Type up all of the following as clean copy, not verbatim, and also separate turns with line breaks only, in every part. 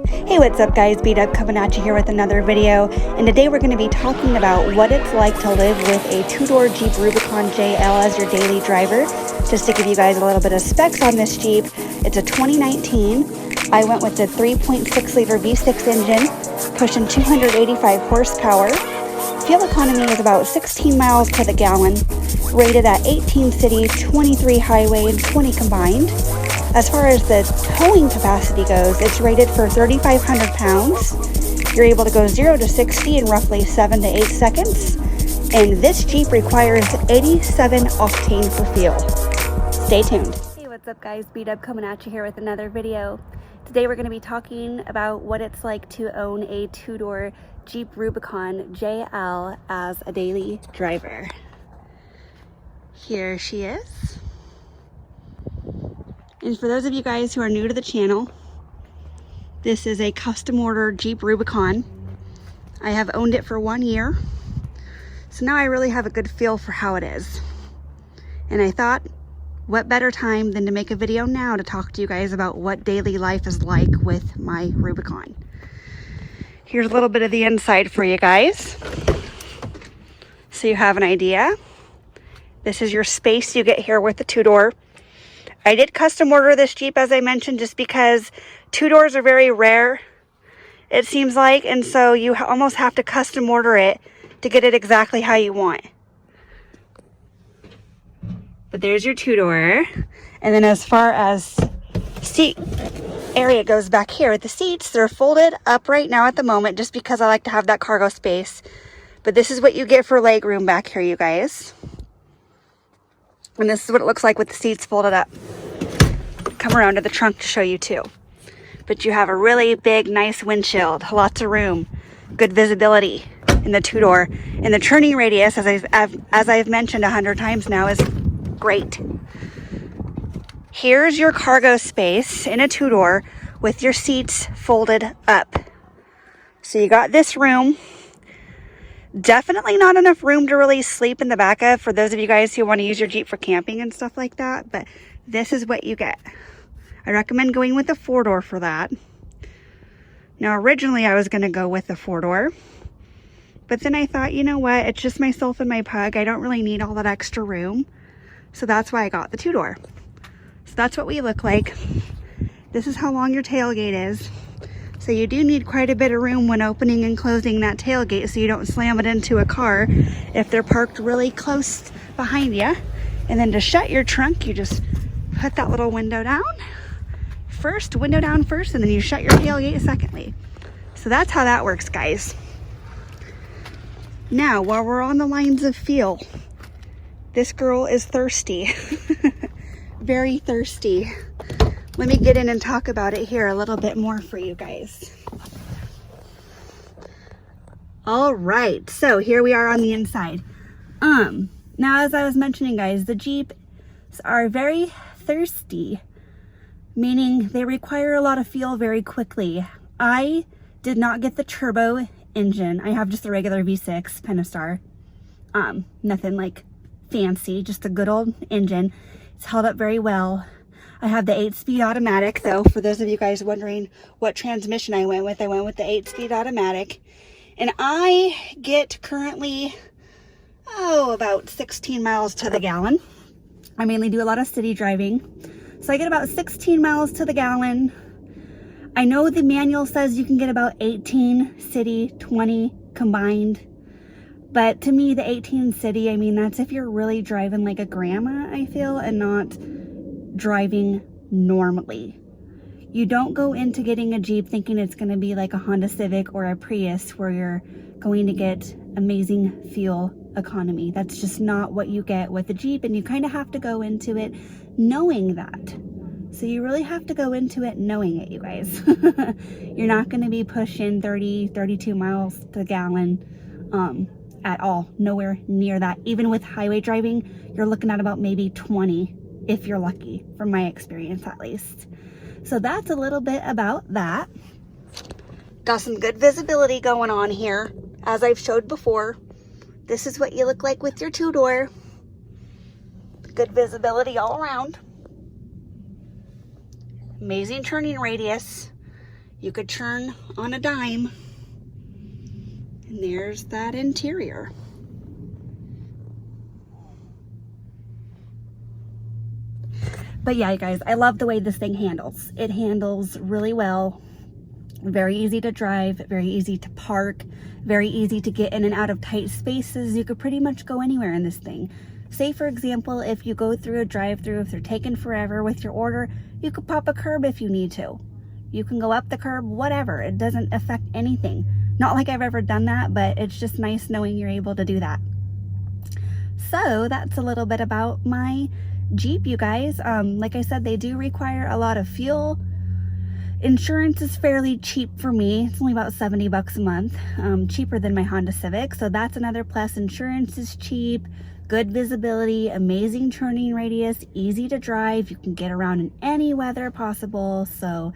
Hey, what's up guys, B-Dub coming at you here with another video, and today we're going to be talking about what it's like to live with a two-door Jeep Rubicon JL as your daily driver. Just to give you guys a little bit of specs on this Jeep, it's a 2019. I went with the 3.6 liter V6 engine, pushing 285 horsepower. Fuel economy is about 16 miles to the gallon, rated at 18 city, 23 highway, and 20 combined. As far as the towing capacity goes, it's rated for 3,500 pounds. You're able to go 0 to 60 in roughly 7 to 8 seconds. And this Jeep requires 87 octane for fuel. Stay tuned. Hey, what's up guys? B-Dub coming at you here with another video. Today we're going to be talking about what it's like to own a two-door Jeep Rubicon JL as a daily driver. Here she is. And for those of you guys who are new to the channel, this is a custom order Jeep Rubicon. I have owned it for 1 year, so now I really have a good feel for how it is. And I thought, what better time than to make a video now to talk to you guys about what daily life is like with my Rubicon. Here's a little bit of the inside for you guys, so you have an idea. This is your space you get here with the two-door. I did custom order this Jeep, as I mentioned, just because two doors are very rare, it seems like, and so you almost have to custom order it to get it exactly how you want. But there's your two-door. And then as far as seat area goes back here, the seats, they're folded up right now at the moment just because I like to have that cargo space. But this is what you get for leg room back here, you guys. And this is what it looks like with the seats folded up. Come around to the trunk to show you too. But you have a really big, nice windshield, lots of room, good visibility in the two-door. And the turning radius, as I've mentioned 100 times now, is great. Here's your cargo space in a two-door with your seats folded up. So you got this room. Definitely not enough room to really sleep in the back of for those of you guys who want to use your Jeep for camping and stuff like that, but this is what you get. I recommend going with a four-door for that. Now originally I was going to go with the four-door, but then I thought, you know what, it's just myself and my pug. I don't really need all that extra room, so that's why I got the two-door. So that's what we look like. This is how long your tailgate is. So you do need quite a bit of room when opening and closing that tailgate so you don't slam it into a car if they're parked really close behind you. And then to shut your trunk, you just put that little window down first, and then you shut your tailgate secondly. So that's how that works, guys. Now, while we're on the lines of feel, this girl is thirsty. Very thirsty. Let me get in and talk about it here a little bit more for you guys. All right, so here we are on the inside. Now, as I was mentioning, guys, the Jeeps are very thirsty, meaning they require a lot of fuel very quickly. I did not get the turbo engine. I have just the regular V6 Pentastar. Nothing like fancy, just a good old engine. It's held up very well. I have the 8-speed automatic, though, for those of you guys wondering what transmission I went with the 8-speed automatic. And I get currently, about 16 miles to the gallon. I mainly do a lot of city driving. So I get about 16 miles to the gallon. I know the manual says you can get about 18 city, 20 combined. But to me, the 18 city, I mean, that's if you're really driving like a grandma, I feel, and not driving normally. You don't go into getting a Jeep thinking it's going to be like a Honda Civic or a Prius where you're going to get amazing fuel economy. That's just not what you get with a Jeep, and you kind of have to go into it knowing that. So you really have to go into it knowing it, you guys. You're not going to be pushing 30, 32 miles to the gallon at all. Nowhere near that. Even with highway driving, you're looking at about maybe 20 if you're lucky, from my experience at least. So that's a little bit about that. Got some good visibility going on here. As I've showed before, this is what you look like with your two-door. Good visibility all around. Amazing turning radius. you could turn on a dime. And there's that interior. But yeah, you guys, I love the way this thing handles. It handles really well. Very easy to drive, very easy to park, very easy to get in and out of tight spaces. You could pretty much go anywhere in this thing. Say, for example, if you go through a drive-through, if they're taking forever with your order, you could pop a curb if you need to. You can go up the curb, whatever. It doesn't affect anything. Not like I've ever done that, but it's just nice knowing you're able to do that. So that's a little bit about my Jeep, you guys. Like I said, they do require a lot of fuel. Insurance is fairly cheap for me. It's only about 70 bucks a month, cheaper than my Honda Civic. So that's another plus. Insurance is cheap, good visibility, amazing turning radius, easy to drive. You can get around in any weather possible. So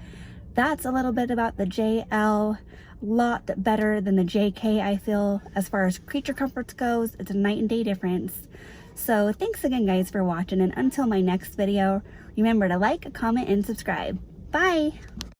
that's a little bit about the JL. Lot better than the JK, I feel, as far as creature comforts goes. It's a night and day difference. So thanks again, guys, for watching. And until my next video, remember to like, comment, and subscribe. Bye.